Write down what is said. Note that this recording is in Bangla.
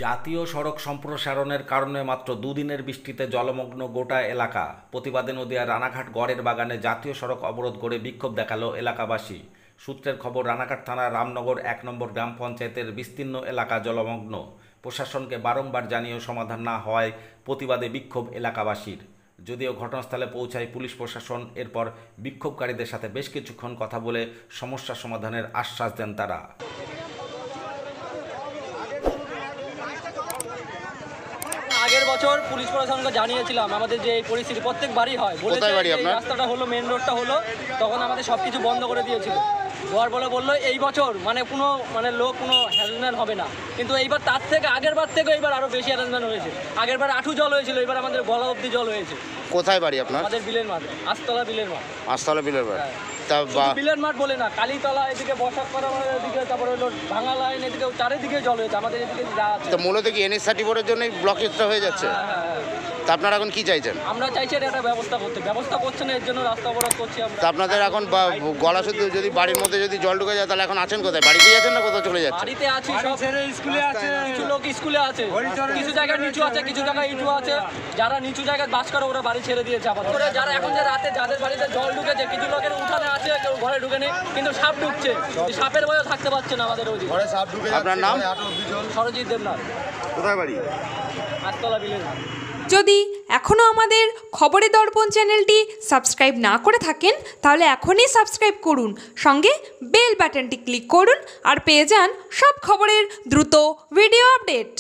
জাতীয় সড়ক সম্প্রসারণের কারণে মাত্র দুদিনের বৃষ্টিতে জলমগ্ন গোটা এলাকা। প্রতিবাদে নদিয়ার রানাঘাট গড়ের বাগানে জাতীয় সড়ক অবরোধ করে বিক্ষোভ দেখালো এলাকাবাসী। সূত্রের খবর, রানাঘাট থানার রামনগর ১ নম্বর গ্রাম পঞ্চায়েতের বিস্তীর্ণ এলাকা জলমগ্ন। প্রশাসনকে বারংবার জানিয়েও সমাধান না হওয়ায় প্রতিবাদে বিক্ষোভ এলাকাবাসীর। যদিও ঘটনাস্থলে পৌঁছায় পুলিশ প্রশাসন, এরপর বিক্ষোভকারীদের সাথে বেশ কিছুক্ষণ কথা বলে সমস্যা সমাধানের আশ্বাস দেন তারা। আগের বছর পুলিশ প্রশাসনকে জানিয়েছিলাম আমাদের যে এই পরিস্থিতি প্রত্যেকবারই হয়, বলেছে এই রাস্তাটা হলো, মেন রোডটা হলো, তখন আমাদের সব কিছু বন্ধ করে দিয়েছিল। ঘর বললো এই বছর লোক কোনো হ্যারাসমেন্ট হবে না, কিন্তু এইবার তার থেকে আগের বার থেকে এইবার আরো বেশি হ্যারাসমেন্ট হয়েছে। আগের বার আঁঠু জল হয়েছিল, এবার আমাদের গলা অব্দি জল হয়েছে। কোথায় বাড়ি আপনার? আমাদের বিলের মাঠ, আস্তলা বিলের মাঠ। আস্তলা বিলের মাঠ। বিলের মাঠ বলে না, কালীতলা এদিকে, বসাকপাড়া এদিকে, তারপরে হলো ভাঙা লাইন এদিকে, চারিদিকে জল হয়েছে আমাদের এদিকে যা আছে। তো মূলত কি NH-34-এর জন্যই ব্লকেজটা হয়ে যাচ্ছে? তা আপনারা এখন কি চাইছেন? আমরা চাইছি একটা ব্যবস্থা করছে না, এর জন্য রাস্তা অবরোধ করছি আমরা। তা আপনাদের এখন গলা শুধু যদি বাড়ির মধ্যে যদি জল ঢুকে যায়, তাহলে এখন আছেন কোথায়? বাড়িতেই আছেন না কোথাও চলে যাচ্ছে? বাড়িতে আছি, সব স্কুলে আছে, কিছু লোক স্কুলে আছে, কিছু জায়গায় নিচু আছে, কিছু জায়গায় ইটু আছে। যারা নিচু জায়গায় বাস করে ওরা বাড়ি ছেড়ে দিয়েছে। আবার যারা এখন যে রাতে যাদের বাড়িতে জল ঢুকেছে, কিছু লোকের উঠানে আছে, কেউ ঘরে ঢুকেনি, কিন্তু সাপ ঢুকছে। সাপের ভয়ে থাকতে পারছে না আমাদের ওদিকে। আপনার নাম? সরজিৎ দেবনাথ। কোথায় বাড়ি? আস্তলা বিলের। যদি এখনও আমাদের খবরের দর্পণ চ্যানেলটি সাবস্ক্রাইব না করে থাকেন, তাহলে এখনই সাবস্ক্রাইব করুন, সঙ্গে বেল বাটনটি ক্লিক করুন আর পেয়ে যান সব খবরের দ্রুত ভিডিও আপডেট।